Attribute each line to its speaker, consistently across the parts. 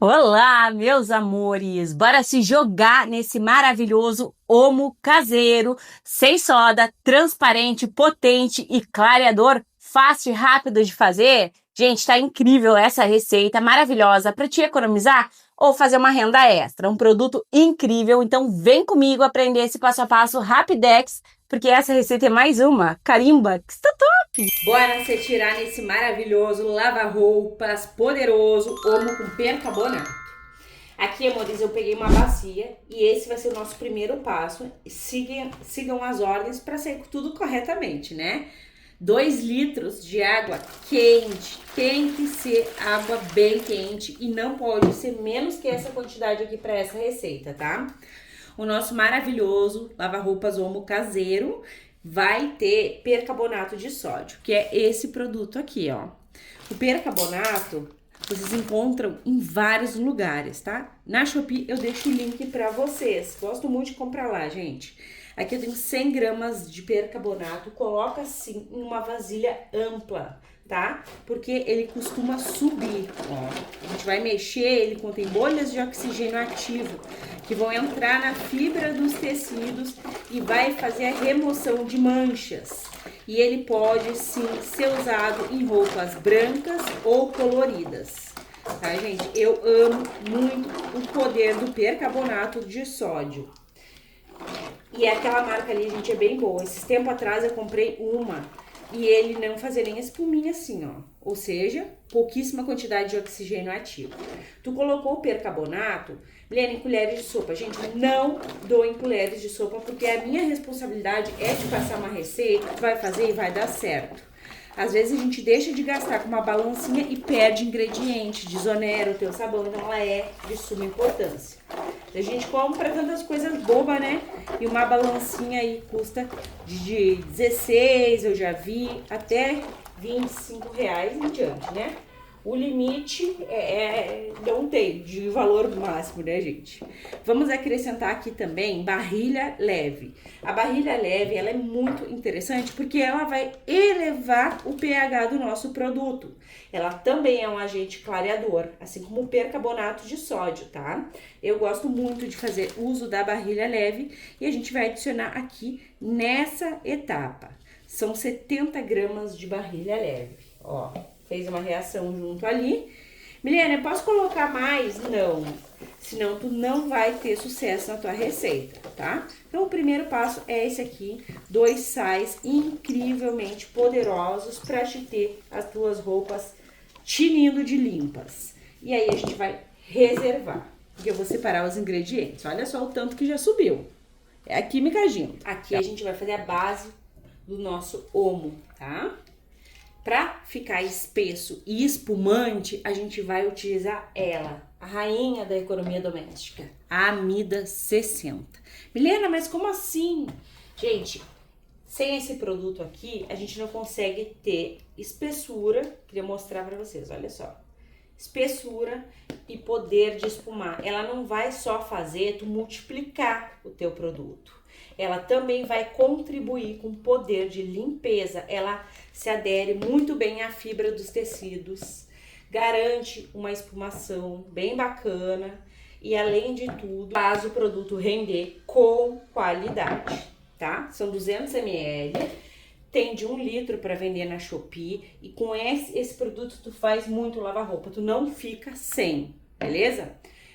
Speaker 1: Olá, meus amores! Bora se jogar nesse maravilhoso Omo caseiro, sem soda, transparente, potente e clareador, fácil e rápido de fazer? Gente, tá incrível essa receita maravilhosa para te economizar ou fazer uma renda extra. Um produto incrível, então vem comigo aprender esse passo a passo Rapidex, porque essa receita é mais uma. Carimba, que está top! Bora se tirar nesse maravilhoso lava-roupas poderoso Omo com percarbonato. Aqui, amores, eu peguei uma bacia e esse vai ser o nosso primeiro passo. Sigam as ordens para sair tudo corretamente, né? 2 litros de água quente, tem que ser água bem quente e não pode ser menos que essa quantidade aqui para essa receita, tá? O nosso maravilhoso lava-roupas Omo caseiro vai ter percarbonato de sódio, que é esse produto aqui, ó. O percarbonato vocês encontram em vários lugares, tá? Na Shopee eu deixo o link pra vocês. Gosto muito de comprar lá, gente. Aqui eu tenho 100 gramas de percarbonato. Coloca assim em uma vasilha ampla, tá? Porque ele costuma subir, ó. A gente vai mexer, ele contém bolhas de oxigênio ativo que vão entrar na fibra dos tecidos e vai fazer a remoção de manchas. E ele pode sim ser usado em roupas brancas ou coloridas, tá, gente? Eu amo muito o poder do percarbonato de sódio. E aquela marca ali, gente, é bem boa. Esses tempos atrás eu comprei uma e ele não fazia nem espuminha assim, ó. Ou seja, pouquíssima quantidade de oxigênio ativo. Tu colocou o percarbonato, Milena, em colheres de sopa. Gente, não dou em colheres de sopa, porque a minha responsabilidade é de passar uma receita, tu vai fazer e vai dar certo. Às vezes a gente deixa de gastar com uma balancinha e perde ingrediente, desonera o teu sabão, então ela é de suma importância. A gente compra tantas coisas bobas, né? E uma balancinha aí custa de 16, eu já vi, até 25 reais em diante, né? O limite não tem de valor máximo, né, gente? Vamos acrescentar aqui também barrilha leve. A barrilha leve, ela é muito interessante porque ela vai elevar o pH do nosso produto. Ela também é um agente clareador, assim como o percarbonato de sódio, tá? Eu gosto muito de fazer uso da barrilha leve e a gente vai adicionar aqui nessa etapa. São 70 gramas de barrilha leve, ó. Fez uma reação junto ali. Milena, eu posso colocar mais? Não. Senão tu não vai ter sucesso na tua receita, tá? Então o primeiro passo é esse aqui. 2 sais incrivelmente poderosos para te ter as tuas roupas tinindo de limpas. E aí a gente vai reservar. Porque eu vou separar os ingredientes. Olha só o tanto que já subiu. É a química agindo. Aqui a gente vai fazer a base do nosso Omo, tá? Para ficar espesso e espumante, a gente vai utilizar ela, a rainha da economia doméstica, a Amida 60. Milena, mas como assim? Gente, sem esse produto aqui, a gente não consegue ter espessura. Queria mostrar para vocês, olha só. Espessura e poder de espumar. Ela não vai só fazer tu multiplicar o teu produto. Ela também vai contribuir com o poder de limpeza. Ela se adere muito bem à fibra dos tecidos, garante uma espumação bem bacana e, além de tudo, faz o produto render com qualidade, tá? São 200 ml, tem de 1 litro para vender na Shopee e com esse produto tu faz muito lavar-roupa, tu não fica sem, beleza?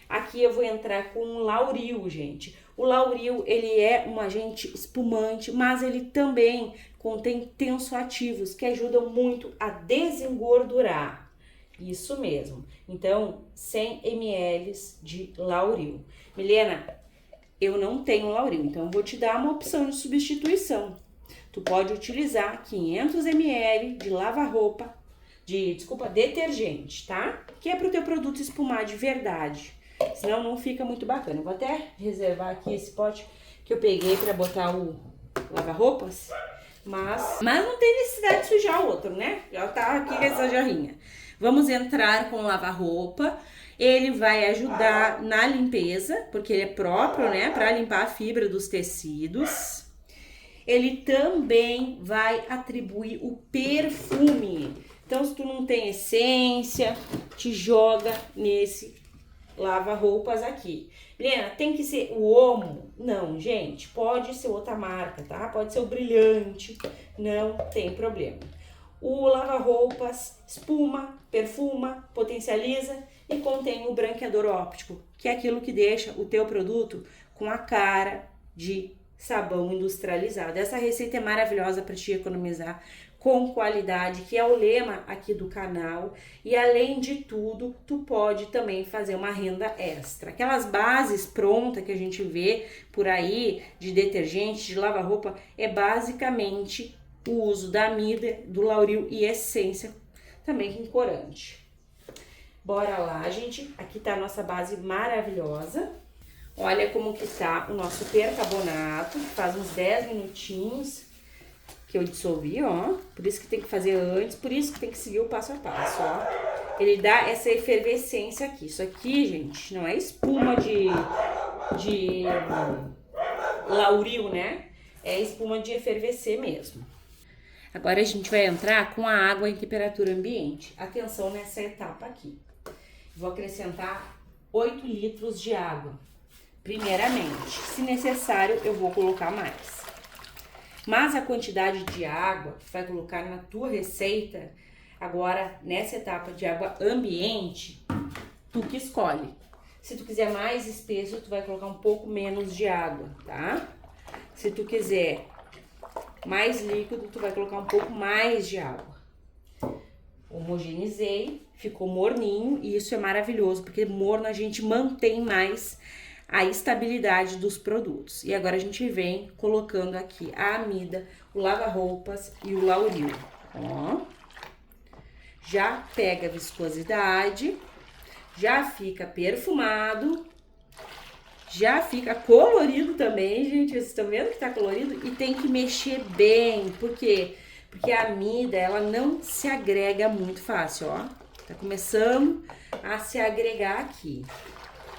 Speaker 1: Aqui eu vou entrar com um Lauril, gente. O Lauril, ele é um agente espumante, mas ele também contém tensoativos que ajudam muito a desengordurar. Isso mesmo. Então, 100 ml de Lauril. Milena, eu não tenho Lauril, então eu vou te dar uma opção de substituição. Tu pode utilizar 500 ml de lava-roupa, detergente, tá? Que é pro teu produto espumar de verdade. Senão não fica muito bacana. Eu vou até reservar aqui esse pote que eu peguei pra botar o lava-roupas. Mas não tem necessidade de sujar o outro, né? Já tá aqui com essa jarrinha. Vamos entrar com o lava-roupa. Ele vai ajudar na limpeza, porque ele é próprio, né? Pra limpar a fibra dos tecidos. Ele também vai atribuir o perfume. Então, se tu não tem essência, te joga nesse lava-roupas aqui. Helena, tem que ser o Omo? Não, gente, pode ser outra marca, tá? Pode ser o Brilhante, não tem problema. O lava-roupas espuma, perfuma, potencializa e contém o branqueador óptico, que é aquilo que deixa o teu produto com a cara de sabão industrializado. Essa receita é maravilhosa para te economizar com qualidade, que é o lema aqui do canal. E além de tudo, tu pode também fazer uma renda extra. Aquelas bases prontas que a gente vê por aí de detergente, de lava-roupa, é basicamente o uso da amida, do lauril e essência, também com corante. Bora lá, gente. Aqui tá a nossa base maravilhosa. Olha como que tá o nosso percarbonato, faz uns 10 minutinhos que eu dissolvi, ó. Por isso que tem que fazer antes, por isso que tem que seguir o passo a passo, ó. Ele dá essa efervescência aqui. Isso aqui, gente, não é espuma de lauril, né? É espuma de efervescer mesmo. Agora a gente vai entrar com a água em temperatura ambiente. Atenção nessa etapa aqui. Vou acrescentar 8 litros de água. Primeiramente, se necessário, eu vou colocar mais. Mas a quantidade de água que vai colocar na tua receita, agora nessa etapa de água ambiente, tu que escolhe. Se tu quiser mais espesso, tu vai colocar um pouco menos de água, tá? Se tu quiser mais líquido, tu vai colocar um pouco mais de água. Homogeneizei, ficou morninho e isso é maravilhoso, porque morno a gente mantém mais a estabilidade dos produtos. E agora a gente vem colocando aqui a amida, o lava-roupas e o lauril, ó. Já pega a viscosidade, já fica perfumado, já fica colorido também, gente. Vocês estão vendo que tá colorido? E tem que mexer bem, por quê? Porque a amida, ela não se agrega muito fácil, ó. Tá começando a se agregar aqui.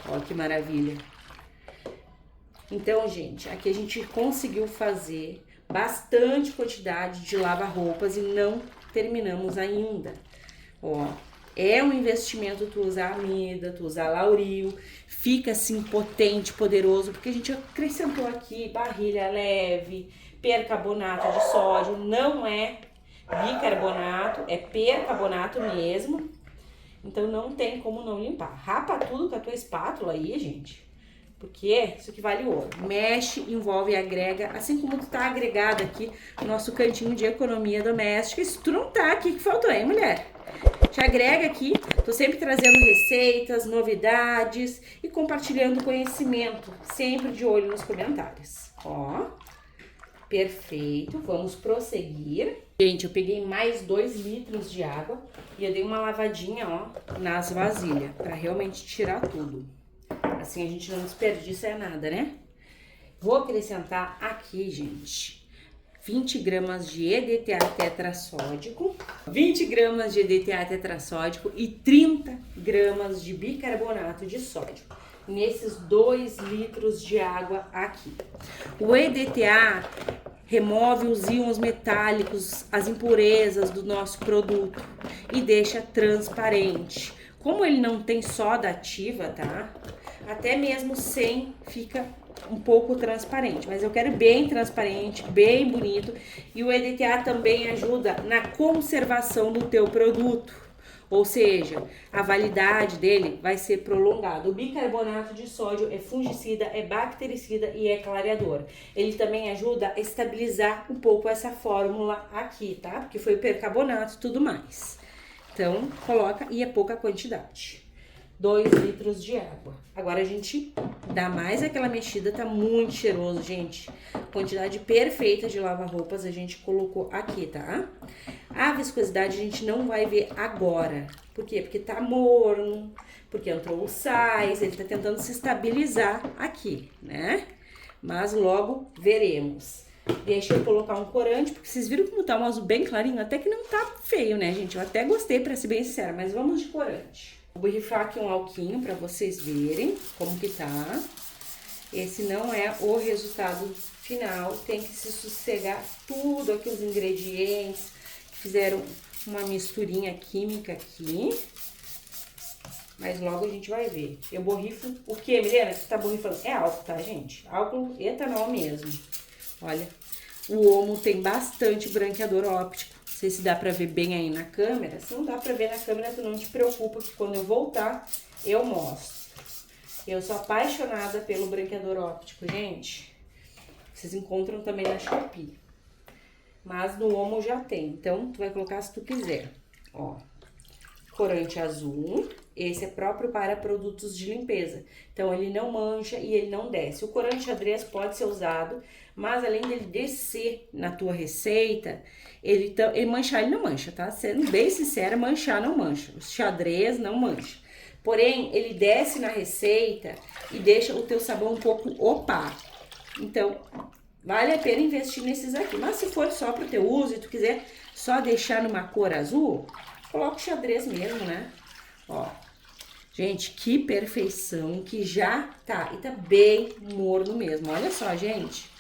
Speaker 1: Ó que maravilha. Então, gente, aqui a gente conseguiu fazer bastante quantidade de lava-roupas e não terminamos ainda. Ó, é um investimento tu usar amida, tu usar lauril, fica assim potente, poderoso, porque a gente acrescentou aqui barrilha leve, percarbonato de sódio, não é bicarbonato, é percarbonato mesmo. Então não tem como não limpar. Rapa tudo com a tua espátula aí, gente. Porque isso aqui vale ouro. Mexe, envolve e agrega, assim como tu tá agregado aqui no nosso cantinho de economia doméstica. Se tu não tá aqui, que faltou, hein, mulher? Te agrega aqui, tô sempre trazendo receitas, novidades e compartilhando conhecimento, sempre de olho nos comentários. Ó, perfeito, vamos prosseguir. Gente, eu peguei mais 2 litros de água e eu dei uma lavadinha, ó, nas vasilhas, pra realmente tirar tudo. Assim a gente não desperdiça nada, né? Vou acrescentar aqui, gente, 20 gramas de EDTA tetrassódico, 20 gramas de EDTA tetrassódico e 30 gramas de bicarbonato de sódio, nesses 2 litros de água aqui. O EDTA remove os íons metálicos, as impurezas do nosso produto e deixa transparente. Como ele não tem soda ativa, tá? Até mesmo sem fica um pouco transparente, mas eu quero bem transparente, bem bonito. E o EDTA também ajuda na conservação do teu produto, ou seja, a validade dele vai ser prolongada. O bicarbonato de sódio é fungicida, é bactericida e é clareador. Ele também ajuda a estabilizar um pouco essa fórmula aqui, tá? Porque foi o percarbonato e tudo mais. Então, coloca e é pouca quantidade. 2 litros de água. Agora a gente dá mais aquela mexida, tá muito cheiroso, gente. Quantidade perfeita de lava-roupas a gente colocou aqui, tá? A viscosidade a gente não vai ver agora. Por quê? Porque tá morno, porque entrou o sais, ele tá tentando se estabilizar aqui, né? Mas logo veremos. Deixa eu colocar um corante, porque vocês viram como tá um azul bem clarinho? Até que não tá feio, né, gente? Eu até gostei, pra ser bem sincera, mas vamos de corante. Vou borrifar aqui um alquinho pra vocês verem como que tá. Esse não é o resultado final, tem que se sossegar tudo aqui, os ingredientes, fizeram uma misturinha química aqui. mas logo a gente vai ver. Eu borrifo o que, Milena? Você tá borrifando? É álcool, tá, gente? Álcool etanol mesmo. Olha, o Omo tem bastante branqueador óptico. Não sei se dá pra ver bem aí na câmera. Se não dá pra ver na câmera, tu não te preocupa, que quando eu voltar, eu mostro. Eu sou apaixonada pelo branqueador óptico, gente. Vocês encontram também na Shopee. Mas no Omo já tem, então tu vai colocar se tu quiser. Ó, corante azul, esse é próprio para produtos de limpeza. Então ele não mancha e ele não desce. O corante xadrez pode ser usado, mas além dele descer na tua receita, ele manchar, ele não mancha, tá? Sendo bem sincera, manchar não mancha. O xadrez não mancha. Porém, ele desce na receita e deixa o teu sabão um pouco opaco. Então, vale a pena investir nesses aqui. Mas se for só pro teu uso e tu quiser só deixar numa cor azul, coloca o xadrez mesmo, né? Ó, gente, que perfeição, que já tá. E tá bem morno mesmo. Olha só, gente.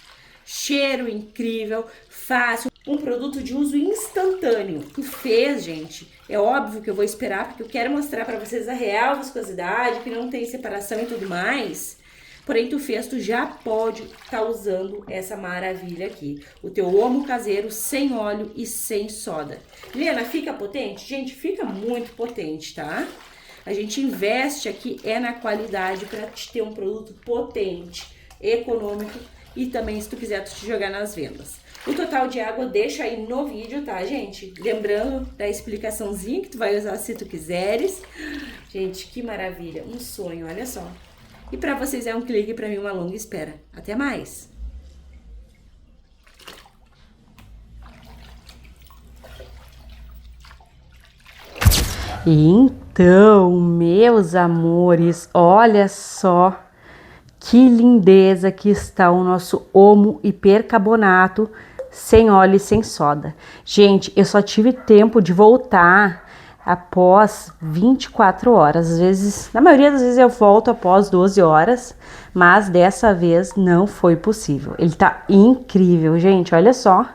Speaker 1: Cheiro incrível, fácil. Um produto de uso instantâneo. Tu fez, gente. É óbvio que eu vou esperar, porque eu quero mostrar pra vocês a real viscosidade, que não tem separação e tudo mais. Porém, tu fez, tu já pode estar usando essa maravilha aqui. O teu Omo caseiro sem óleo e sem soda. Helena, fica potente? Gente, fica muito potente, tá? A gente investe aqui na qualidade para te ter um produto potente, econômico e também, se tu quiser, tu te jogar nas vendas. O total de água deixa aí no vídeo, tá, gente? Lembrando da explicaçãozinha que tu vai usar se tu quiseres. Gente, que maravilha, um sonho, olha só. E para vocês é um clique, para mim uma longa espera. Até mais! Então, meus amores, olha só que lindeza que está o nosso Omo hipercarbonato sem óleo e sem soda. Gente, eu só tive tempo de voltar após 24 horas. Às vezes, na maioria das vezes eu volto após 12 horas, mas dessa vez não foi possível. Ele tá incrível, gente, olha só.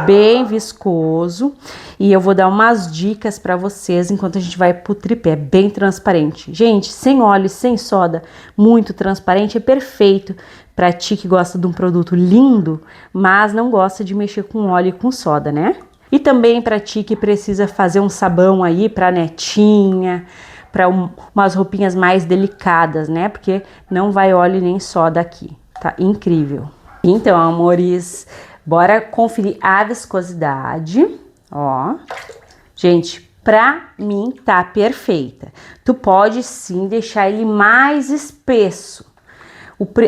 Speaker 1: Bem viscoso, e eu vou dar umas dicas para vocês enquanto a gente vai pro tripé, bem transparente. Gente, sem óleo, sem soda, muito transparente, é perfeito para ti que gosta de um produto lindo, mas não gosta de mexer com óleo e com soda, né? E também para ti que precisa fazer um sabão aí para netinha, para umas roupinhas mais delicadas, né? Porque não vai óleo nem soda aqui, tá incrível. Então, amores, bora conferir a viscosidade, ó. Gente, pra mim tá perfeita. Tu pode sim deixar ele mais espesso.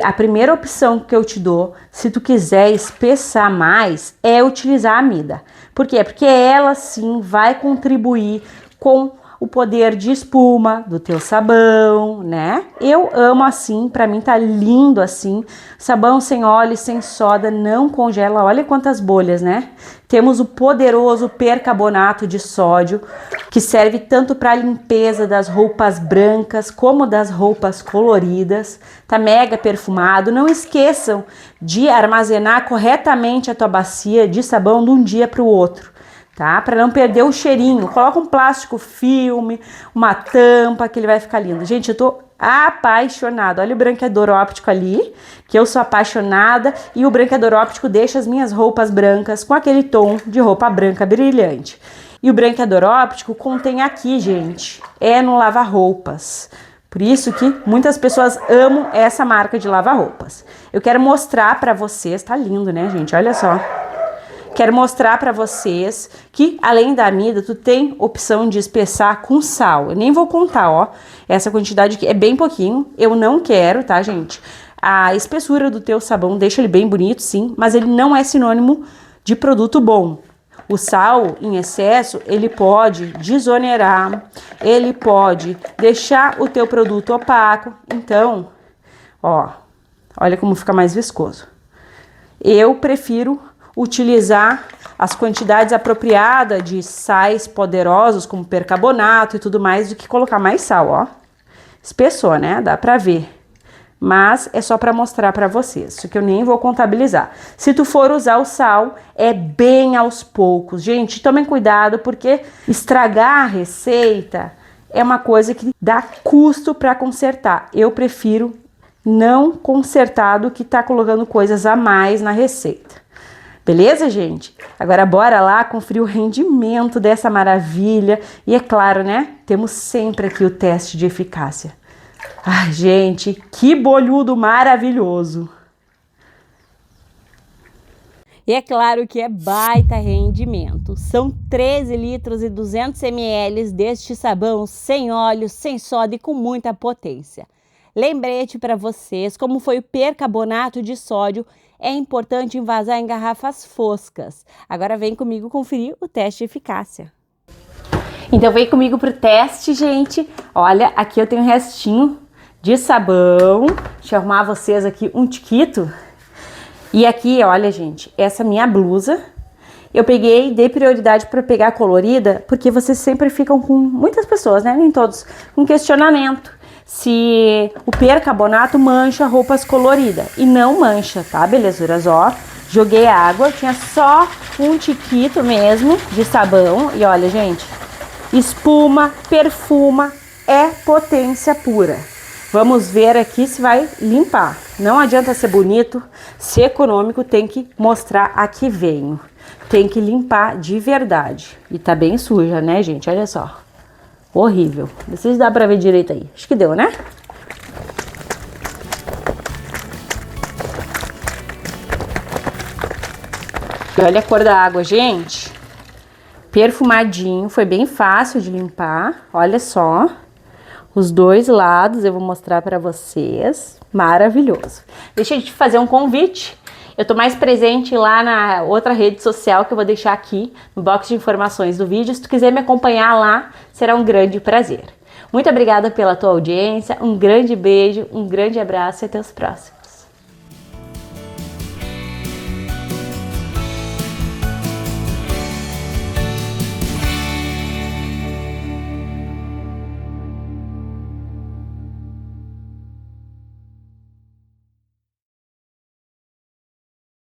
Speaker 1: A primeira opção que eu te dou, se tu quiser espessar mais, é utilizar a amida. Por quê? Porque ela sim vai contribuir com o poder de espuma do teu sabão, né? Eu amo assim, pra mim tá lindo assim. Sabão sem óleo, sem soda, não congela. Olha quantas bolhas, né? Temos o poderoso percarbonato de sódio, que serve tanto para limpeza das roupas brancas como das roupas coloridas. Tá mega perfumado. Não esqueçam de armazenar corretamente a tua bacia de sabão de um dia para o outro, tá? Para não perder o cheirinho. Coloca um plástico filme, uma tampa, que ele vai ficar lindo. Gente, eu tô apaixonada. Olha o branqueador óptico ali, que eu sou apaixonada, e o branqueador óptico deixa as minhas roupas brancas com aquele tom de roupa branca brilhante. E o branqueador óptico contém aqui, gente, no lava-roupas. Por isso que muitas pessoas amam essa marca de lava-roupas. Eu quero mostrar para vocês, tá lindo, né, gente? Olha só. Quero mostrar para vocês que, além da amida, tu tem opção de espessar com sal. Eu nem vou contar, ó. Essa quantidade aqui é bem pouquinho. Eu não quero, tá, gente? A espessura do teu sabão deixa ele bem bonito, sim, mas ele não é sinônimo de produto bom. O sal em excesso, ele pode desonerar, ele pode deixar o teu produto opaco. Então, ó, olha como fica mais viscoso. Eu prefiro utilizar as quantidades apropriadas de sais poderosos, como percarbonato e tudo mais, do que colocar mais sal, ó. Espessou, né? Dá pra ver. Mas é só pra mostrar pra vocês, isso que eu nem vou contabilizar. Se tu for usar o sal, é bem aos poucos. Gente, tomem cuidado, porque estragar a receita é uma coisa que dá custo para consertar. Eu prefiro não consertar do que tá colocando coisas a mais na receita. Beleza, gente? Agora bora lá conferir o rendimento dessa maravilha. E é claro, né? Temos sempre aqui o teste de eficácia. Ai, gente, que bolhudo maravilhoso! E é claro que é baita rendimento. São 13 litros e 200 ml deste sabão sem óleo, sem soda e com muita potência. Lembrete para vocês, como foi o percarbonato de sódio, é importante envasar em garrafas foscas. Agora vem comigo conferir o teste de eficácia. Então vem comigo pro teste, gente. Olha, aqui eu tenho um restinho de sabão. Deixa eu arrumar vocês aqui um tiquito. E aqui, olha, gente, essa minha blusa, eu peguei, dei prioridade para pegar colorida, porque vocês sempre ficam com, muitas pessoas, né, nem todos, com questionamento se o percarbonato mancha roupas coloridas. E não mancha, tá, belezuras? Ó, joguei água, tinha só um tiquito mesmo de sabão. E olha, gente, espuma, perfuma, é potência pura. Vamos ver aqui se vai limpar. Não adianta ser bonito, ser econômico, tem que mostrar a que venho. Tem que limpar de verdade. E tá bem suja, né, gente? Olha só. Horrível. Não sei se dá pra ver direito aí. Acho que deu, né? E olha a cor da água, gente. Perfumadinho, foi bem fácil de limpar. Olha só. Os dois lados eu vou mostrar para vocês. Maravilhoso. Deixa eu te fazer um convite. Eu tô mais presente lá na outra rede social que eu vou deixar aqui no box de informações do vídeo. Se tu quiser me acompanhar lá, será um grande prazer. Muito obrigada pela tua audiência. Um grande beijo, um grande abraço e até os próximos.